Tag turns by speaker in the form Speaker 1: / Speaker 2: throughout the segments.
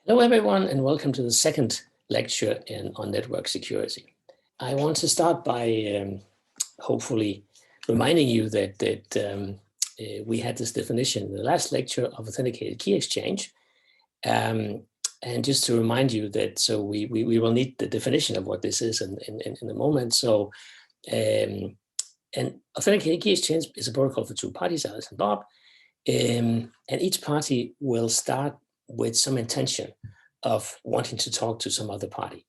Speaker 1: Hello, everyone, and welcome to the second lecture on network security. I want to start by hopefully reminding you that we had this definition in the last lecture of authenticated key exchange. And just to remind you that, so we will need the definition of what this is in a moment. So an authenticated key exchange is a protocol for two parties, Alice and Bob, and each party will start with some intention of wanting to talk to some other party.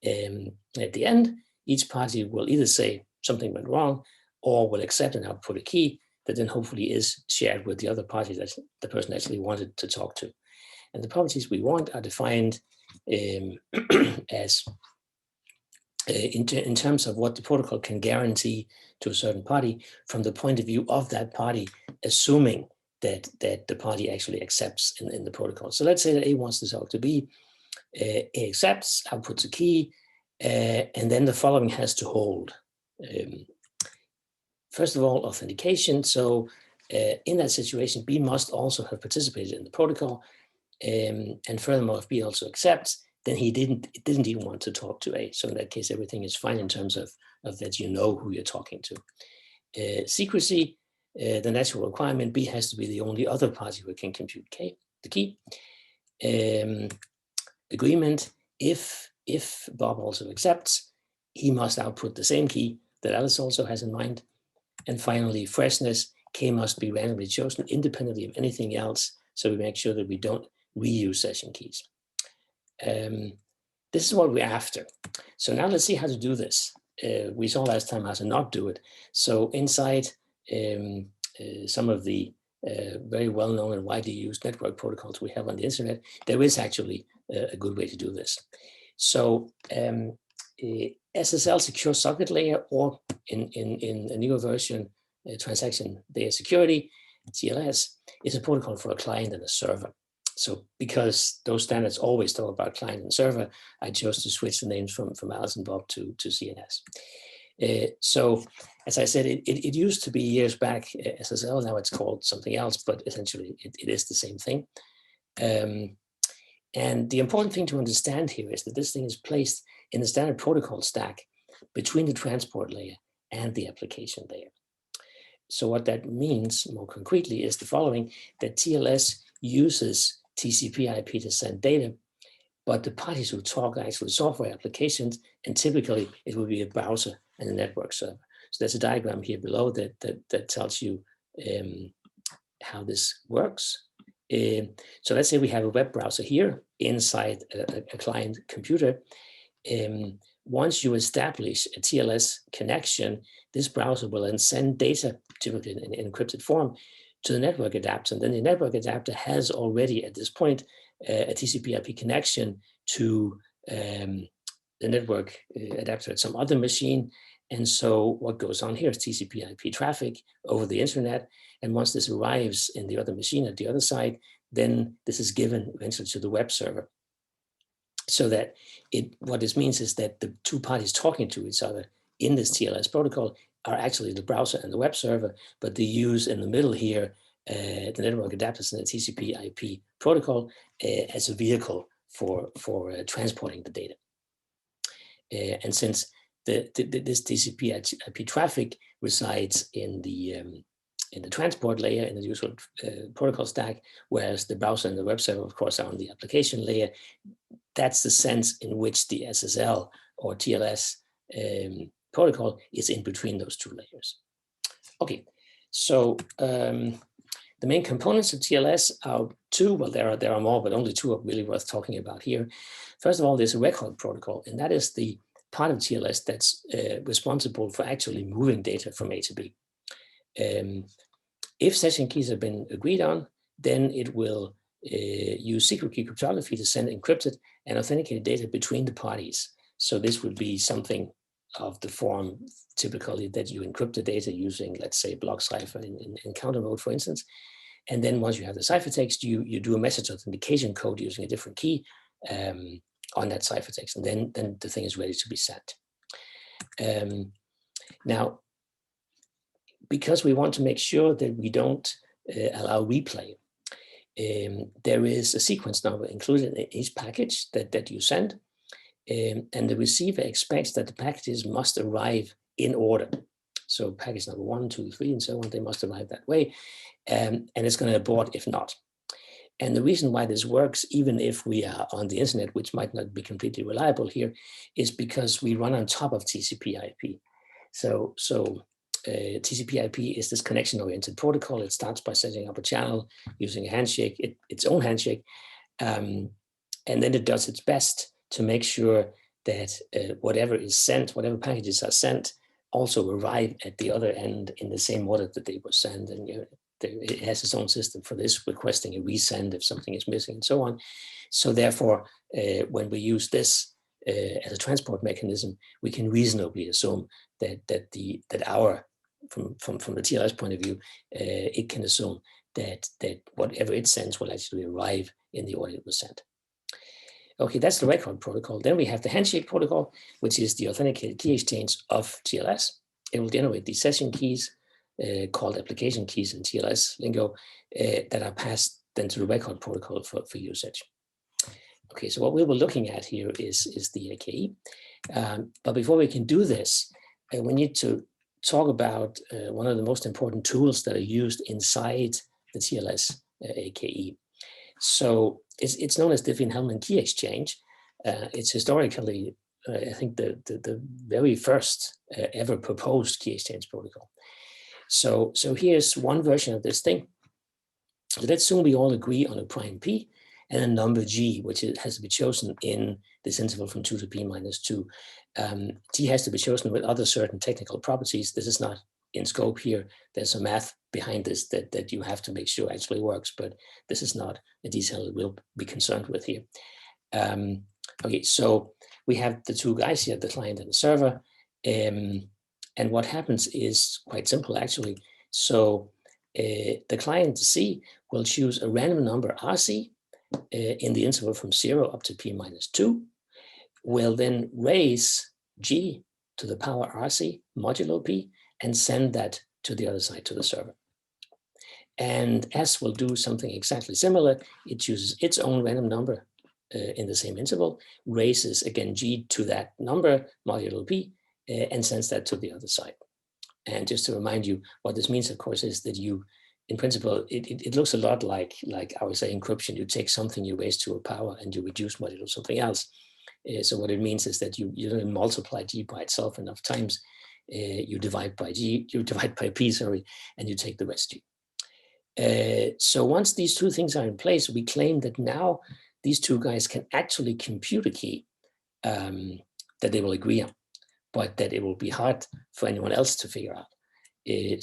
Speaker 1: At the end, each party will either say something went wrong or will accept and output a key that then hopefully is shared with the other party that the person actually wanted to talk to. And the properties we want are defined as in terms of what the protocol can guarantee to a certain party from the point of view of that party, assuming that the party actually accepts in the protocol. So let's say that A wants to talk to B, A accepts, outputs a key, and then the following has to hold. First of all, authentication. So in that situation, B must also have participated in the protocol, and furthermore, if B also accepts, then he didn't even want to talk to A. So in that case, everything is fine in terms of that you know who you're talking to. Secrecy. The natural requirement, B has to be the only other party who can compute the key. Agreement, if Bob also accepts, he must output the same key that Alice also has in mind. And finally, freshness, K must be randomly chosen independently of anything else, so we make sure that we don't reuse session keys. This is what we're after. So now let's see how to do this. We saw last time how to not do it. So inside some of the very well-known and widely used network protocols we have on the internet, there is actually a good way to do this. So SSL secure socket layer, or in a newer version, transaction layer security, TLS, is a protocol for a client and a server. So because those standards always talk about client and server, I chose to switch the names from Alice and Bob to CNS. So as I said, it used to be years back SSL, now it's called something else, but essentially it is the same thing. And the important thing to understand here is that this thing is placed in the standard protocol stack between the transport layer and the application layer. So what that means more concretely is the following, that TLS uses TCP/IP to send data, but the parties who talk are actually software applications, and typically it will be a browser and a network server. So there's a diagram here below that tells you how this works. So let's say we have a web browser here inside a client computer. Once you establish a TLS connection, this browser will then send data, typically in encrypted form, to the network adapter. And then the network adapter has already, at this point, a TCP/IP connection to the network adapter at some other machine. And so what goes on here is TCP/IP traffic over the internet. And once this arrives in the other machine at the other side, then this is given eventually to the web server. So that what this means is that the two parties talking to each other in this TLS protocol are actually the browser and the web server, but they use in the middle here the network adapters and the TCP/IP protocol as a vehicle for transporting the data. And since this TCP/IP traffic resides in the transport layer in the usual protocol stack, whereas the browser and the web server, of course, are on the application layer, that's the sense in which the SSL or TLS protocol is in between those two layers. Okay, so the main components of TLS are two. Well, there are more, but only two are really worth talking about here. First of all, there's a record protocol, and that is the part of TLS that's responsible for actually moving data from A to B. If session keys have been agreed on, then it will use secret key cryptography to send encrypted and authenticated data between the parties. So this would be something of the form typically that you encrypt the data using, let's say, block cipher in counter mode, for instance. And then once you have the ciphertext, you do a message authentication code using a different key on that ciphertext, and then the thing is ready to be sent. Now, because we want to make sure that we don't allow replay, there is a sequence number included in each package that you send, and the receiver expects that the packages must arrive in order. So package number 1, 2, 3, and so on, they must arrive that way, and it's going to abort if not. And the reason why this works, even if we are on the internet, which might not be completely reliable here, is because we run on top of TCP/IP. So TCP/IP is this connection-oriented protocol. It starts by setting up a channel using a handshake, its own handshake, and then it does its best to make sure that whatever is sent, whatever packages are sent, also arrive at the other end in the same order that they were sent. And it has its own system for this, requesting a resend if something is missing and so on. So therefore, when we use this as a transport mechanism, we can reasonably assume that our, from the TLS point of view, it can assume that whatever it sends will actually arrive in the order it was sent. Okay, that's the record protocol. Then we have the handshake protocol, which is the authenticated key exchange of TLS. It will generate these session keys, called application keys in TLS lingo, that are passed then to the record protocol for usage. Okay, so what we were looking at here is the AKE. But before we can do this, we need to talk about one of the most important tools that are used inside the TLS AKE. So it's known as Diffie-Hellman key exchange. It's historically, I think, the very first ever proposed key exchange protocol. So here's one version of this thing. So let's assume we all agree on a prime P and a number G, which has to be chosen in this interval from 2 to P minus 2. G has to be chosen with other certain technical properties. This is not in scope here. There's some math behind this that you have to make sure actually works, but this is not a detail that we'll be concerned with here. Okay, so we have the two guys here, the client and the server. And what happens is quite simple, actually. So the client C will choose a random number RC in the interval from 0 up to P minus 2, will then raise G to the power RC modulo P and send that to the other side, to the server. And S will do something exactly similar. It chooses its own random number in the same interval, raises again G to that number modulo P, and sends that to the other side. And just to remind you, what this means, of course, is that you, in principle, it looks a lot like I would say encryption. You take something, you raise to a power, and you reduce modulo something else. So what it means is that you don't multiply G by itself enough times. You divide by G, you divide by P, sorry, and you take the rest G. So once these two things are in place, we claim that now these two guys can actually compute a key that they will agree on, but that it will be hard for anyone else to figure out.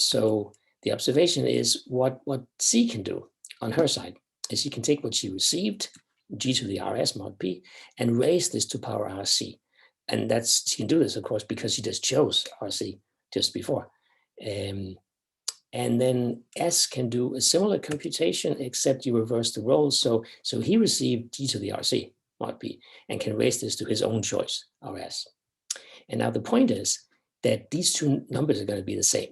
Speaker 1: So the observation is what C can do on her side is she can take what she received, G to the RS mod P, and raise this to power RC. And she can do this, of course, because she just chose RC just before. And then S can do a similar computation, except you reverse the roles. So he received G to the RC mod P and can raise this to his own choice, RS. And now the point is that these two numbers are going to be the same.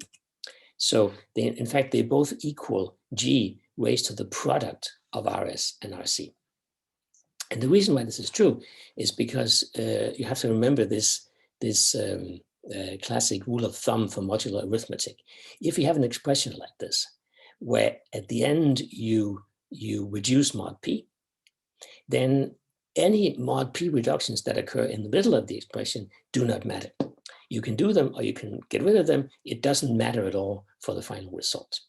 Speaker 1: So in fact, they both equal G raised to the product of RS and RC. And the reason why this is true is because you have to remember this classic rule of thumb for modular arithmetic. If you have an expression like this, where at the end you reduce mod P, then any mod P reductions that occur in the middle of the expression do not matter. You can do them or you can get rid of them. It doesn't matter at all for the final result.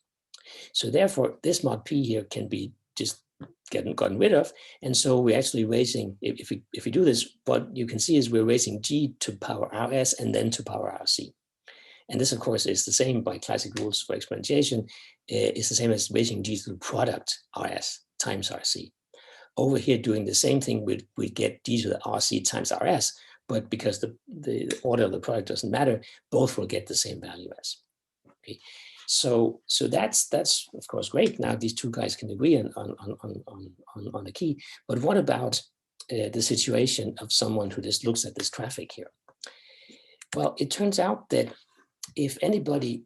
Speaker 1: So therefore, this mod P here can be just gotten rid of. And so we're actually raising, if we do this, what you can see is we're raising G to power RS and then to power RC. And this, of course, is the same by classic rules for exponentiation. It's the same as raising G to the product RS times RC. Over here, doing the same thing, we get D to the RC times RS, but because the order of the product doesn't matter, both will get the same value as. Okay. So that's of course great. Now these two guys can agree on the key. But what about the situation of someone who just looks at this traffic here? Well, it turns out that if anybody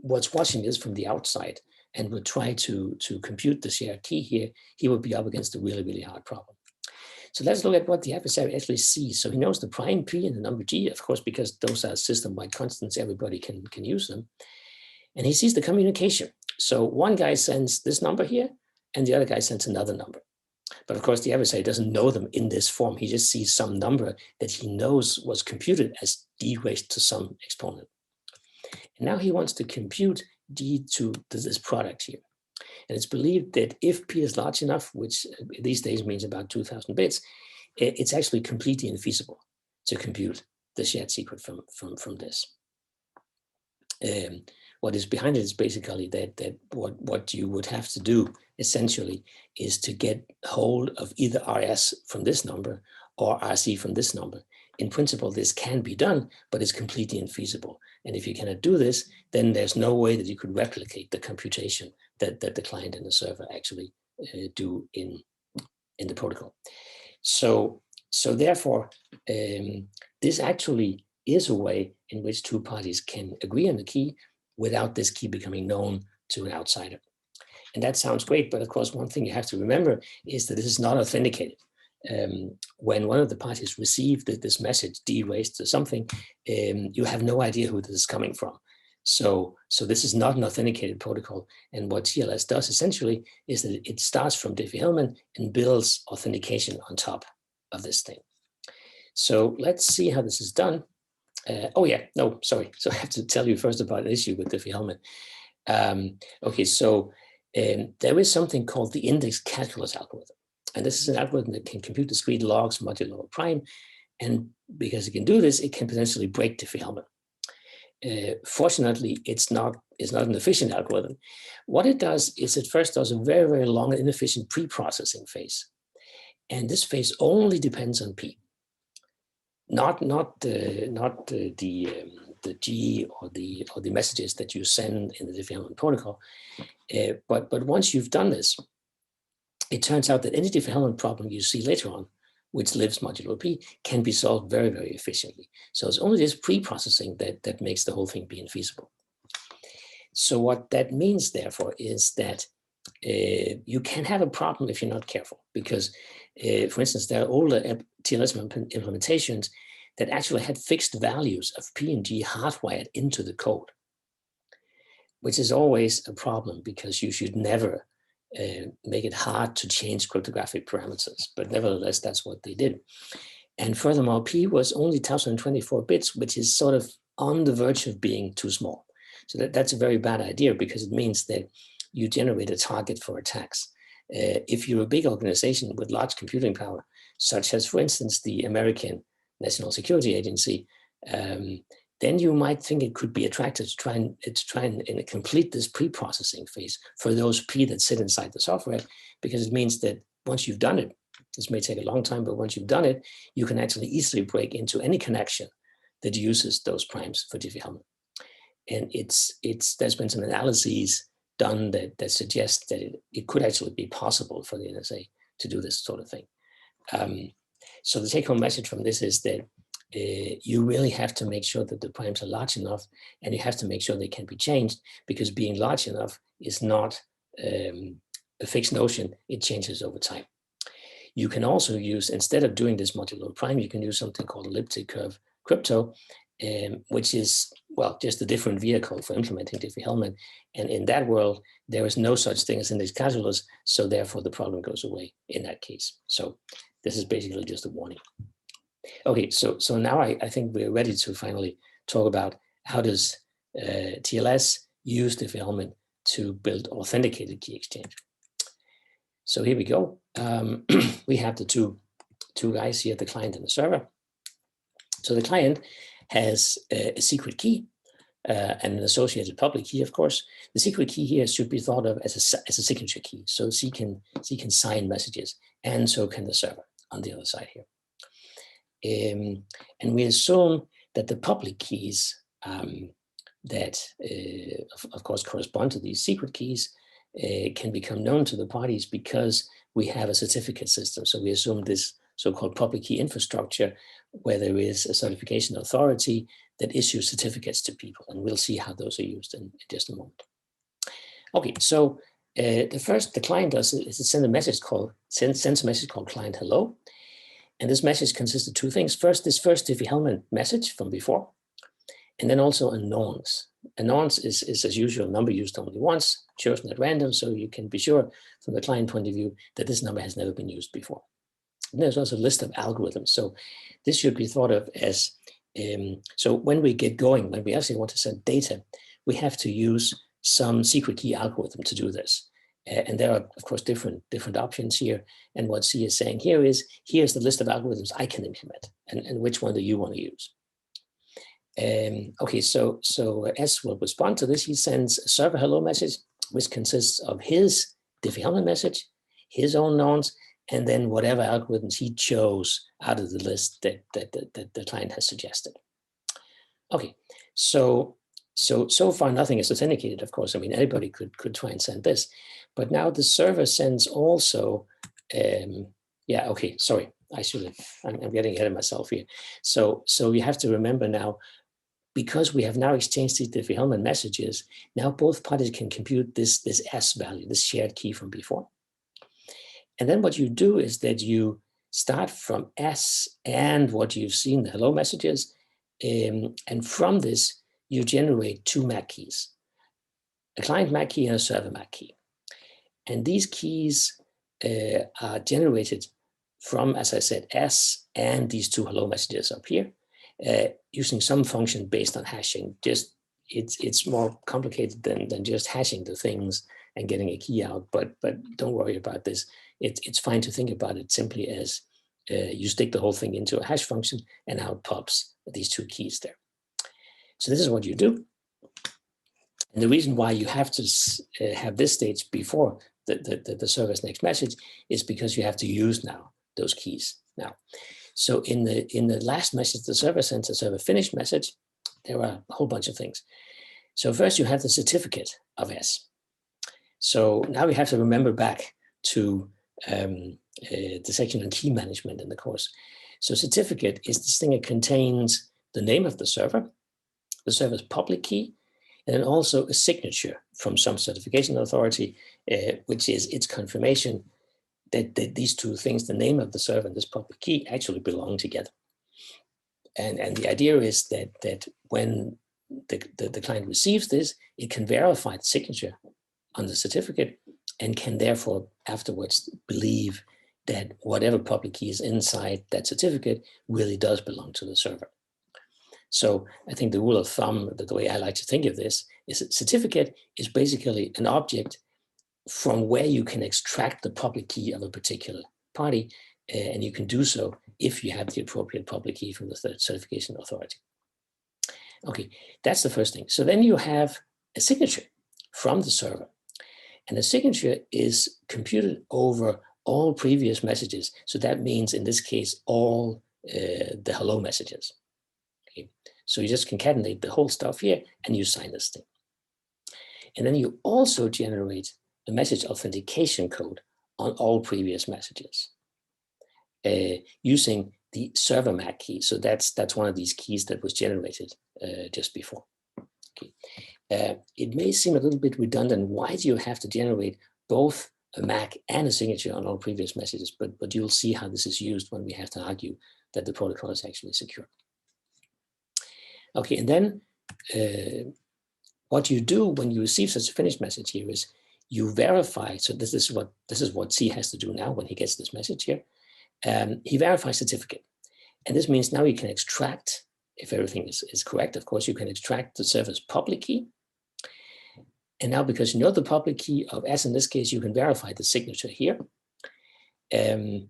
Speaker 1: was watching this from the outside, and would try to compute the shared key here, he would be up against a really, really hard problem. So let's look at what the adversary actually sees. So he knows the prime P and the number G, of course, because those are system-wide constants, everybody can use them. And he sees the communication. So one guy sends this number here, and the other guy sends another number. But of course, the adversary doesn't know them in this form. He just sees some number that he knows was computed as d raised to some exponent. And now he wants to compute d to this product here. And it's believed that if P is large enough, which these days means about 2,000 bits, it's actually completely infeasible to compute the shared secret from this. What is behind it is basically that what you would have to do essentially is to get hold of either RS from this number or RC from this number. In principle, this can be done, but it's completely infeasible. And if you cannot do this, then there's no way that you could replicate the computation that the client and the server actually do in the protocol. So therefore, this actually is a way in which two parties can agree on the key without this key becoming known to an outsider. And that sounds great, but of course, one thing you have to remember is that this is not authenticated. When one of the parties received this message, D raised to something, you have no idea who this is coming from. So this is not an authenticated protocol. And what TLS does essentially is that it starts from Diffie-Hellman and builds authentication on top of this thing. So let's see how this is done. So I have to tell you first about an issue with Diffie-Hellman. There is something called the index calculus algorithm. And this is an algorithm that can compute discrete logs modulo prime. And because it can do this, it can potentially break Diffie-Hellman. Fortunately, it's not an efficient algorithm. What it does is it first does a very, very long and inefficient pre-processing phase. And this phase only depends on P. Not the G or the messages that you send in the Diffie-Hellman protocol. But once you've done this, it turns out that any Diffie-Hellman problem you see later on, which lives modulo P, can be solved very, very efficiently. So it's only this pre-processing that makes the whole thing be infeasible. So what that means, therefore, is that you can have a problem if you're not careful, because, for instance, there are older TLS implementations that actually had fixed values of P and G hardwired into the code, which is always a problem because you should never make it hard to change cryptographic parameters. But nevertheless, that's what they did. And furthermore, P was only 1024 bits, which is sort of on the verge of being too small. So that's a very bad idea because it means that you generate a target for attacks. If you're a big organization with large computing power, such as, for instance, the American National Security Agency, then you might think it could be attractive to try and complete this pre-processing phase for those P that sit inside the software, because it means that once you've done it, this may take a long time, but once you've done it, you can actually easily break into any connection that uses those primes for Diffie-Hellman. And there's been some analyses done that suggest that it could actually be possible for the NSA to do this sort of thing. So the take-home message from this is that you really have to make sure that the primes are large enough, and you have to make sure they can be changed, because being large enough is not a fixed notion. It changes over time. You can also use, instead of doing this modulo prime, you can use something called elliptic curve crypto, which is, well, just a different vehicle for implementing Diffie-Hellman. And in that world, there is no such thing as index calculus, so therefore the problem goes away in that case. So this is basically just a warning. Okay, so now I think we're ready to finally talk about how does TLS use Diffie-Hellman to build authenticated key exchange. So here we go. We have the two guys here, the client and the server. So the client has a secret key and an associated public key, of course. The secret key here should be thought of as a signature key. So C can sign messages, and so can the server on the other side here. And we assume that the public keys that, of course, correspond to these secret keys can become known to the parties because we have a certificate system. So we assume this so-called public key infrastructure where there is a certification authority that issues certificates to people. And we'll see how those are used in just a moment. Okay, so the client does is it sends a message called client hello. And this message consists of two things. First, this first Diffie-Hellman message from before, and then also a nonce. A nonce is as usual, a number used only once, chosen at random, so you can be sure from the client point of view that this number has never been used before. And there's also a list of algorithms. So this should be thought of as, so when we get going, when we actually want to send data, we have to use some secret key algorithm to do this. And there are, of course, different options here. And what C is saying here is, here's the list of algorithms I can implement, and which one do you want to use? Okay, so S will respond to this. He sends a server hello message, which consists of his Diffie-Hellman message, his own nonce, and then whatever algorithms he chose out of the list that the client has suggested. Okay, so far nothing is authenticated, of course. I mean, anybody could try and send this, but now the server sends also, yeah, okay, sorry, I should have, I'm getting ahead of myself here. So you have to remember now, because we have now exchanged these Diffie-Hellman messages, now both parties can compute this S value, this shared key from before. And then what you do is that you start from S and what you've seen, the hello messages, and from this, you generate two MAC keys, a client MAC key and a server MAC key. And these keys are generated from, as I said, S and these two hello messages up here, using some function based on hashing. Just it's more complicated than just hashing the things and getting a key out, but don't worry about this. It's fine to think about it simply as you stick the whole thing into a hash function and out pops these two keys there. So this is what you do. And the reason why you have to have this stage before the server's next message is because you have to use now those keys now. So in the last message, the server sends a server finish message. There are a whole bunch of things. So first you have the certificate of S. So now we have to remember back to the section on key management in the course. So certificate is this thing that contains the name of the server's public key, and then also a signature from some certification authority, which is its confirmation that these two things, the name of the server and this public key, actually belong together. And the idea is that when the client receives this, it can verify the signature on the certificate and can therefore afterwards believe that whatever public key is inside that certificate really does belong to the server. So I think the rule of thumb, the way I like to think of this, is that certificate is basically an object from where you can extract the public key of a particular party, and you can do so if you have the appropriate public key from the certification authority. Okay, that's the first thing. So then you have a signature from the server, and the signature is computed over all previous messages. So that means in this case, all the hello messages. Okay, so you just concatenate the whole stuff here and you sign this thing. And then you also generate a message authentication code on all previous messages using the server MAC key. So that's one of these keys that was generated just before. Okay. It may seem a little bit redundant. Why do you have to generate both a MAC and a signature on all previous messages? But you'll see how this is used when we have to argue that the protocol is actually secure. Okay, and then what you do when you receive such a finished message here is you verify. So this is what C has to do now when he gets this message here. He verifies certificate, and this means now you can extract, if everything is correct, of course, you can extract the server's public key. And now because you know the public key of S in this case, you can verify the signature here. And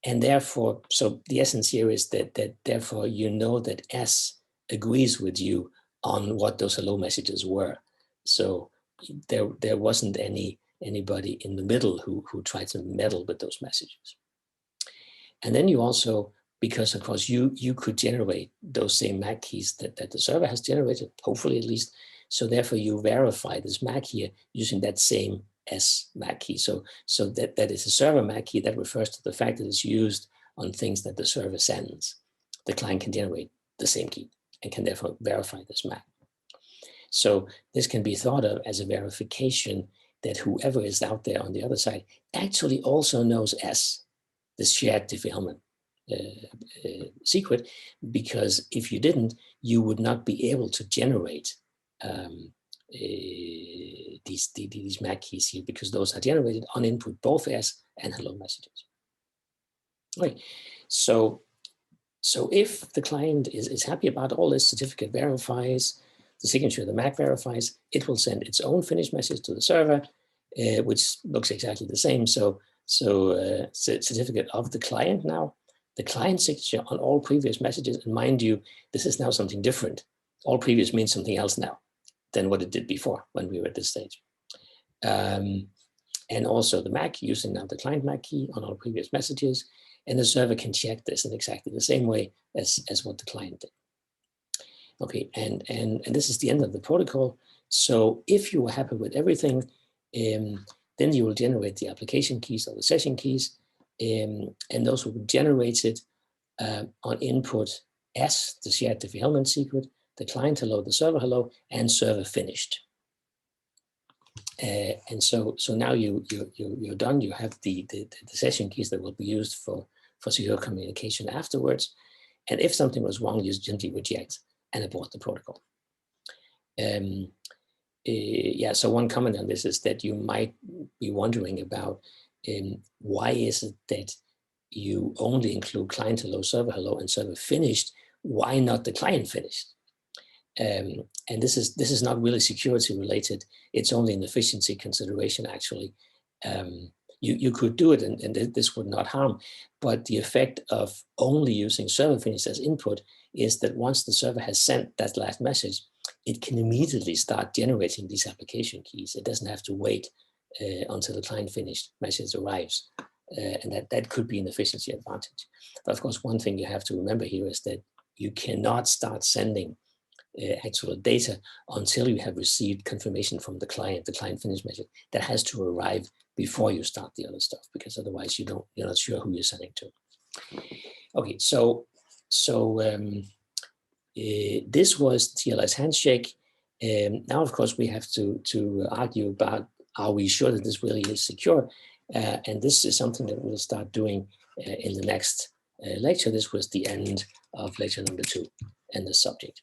Speaker 1: therefore, so the essence here is that therefore you know that S agrees with you on what those hello messages were. So there wasn't anybody in the middle who tried to meddle with those messages. And then you also, because of course you could generate those same MAC keys that the server has generated, hopefully at least. So therefore you verify this MAC here using that same S MAC key. So that is a server MAC key that refers to the fact that it's used on things that the server sends. The client can generate the same key and can therefore verify this MAC. So this can be thought of as a verification that whoever is out there on the other side actually also knows S, this shared Diffie-Hellman secret, because if you didn't, you would not be able to generate these MAC keys here, because those are generated on input both S and hello messages. Right. So if the client is happy about all this, certificate verifies, the signature of the MAC verifies, it will send its own finished message to the server, which looks exactly the same. So certificate of the client now, the client signature on all previous messages, and mind you, this is now something different. All previous means something else now than what it did before when we were at this stage. And also the MAC, using now the client MAC key on all previous messages, and the server can check this in exactly the same way as what the client did. Okay, and this is the end of the protocol. So if you are happy with everything, then you will generate the application keys or the session keys, and those will be generated on input S, the shared Diffie-Hellman secret, the client hello, the server hello, and server finished. And so now you're done. You have the session keys that will be used for secure communication afterwards. And if something was wrong, you simply reject and abort the protocol. Yeah, so one comment on this is that you might be wondering about why is it that you only include client hello, server hello, and server finished? Why not the client finished? And this is not really security related. It's only an efficiency consideration, actually. You could do it, and this would not harm. But the effect of only using server finished as input is that once the server has sent that last message, it can immediately start generating these application keys. It doesn't have to wait until the client finished message arrives. And that could be an efficiency advantage. But of course, one thing you have to remember here is that you cannot start sending actual data until you have received confirmation from the client finished message. That has to arrive before you start the other stuff, because otherwise you're not sure who you're sending to. Okay, so this was TLS Handshake. Now, of course, we have to argue about, are we sure that this really is secure? And this is something that we'll start doing in the next lecture. This was the end of lecture number 2 and the subject.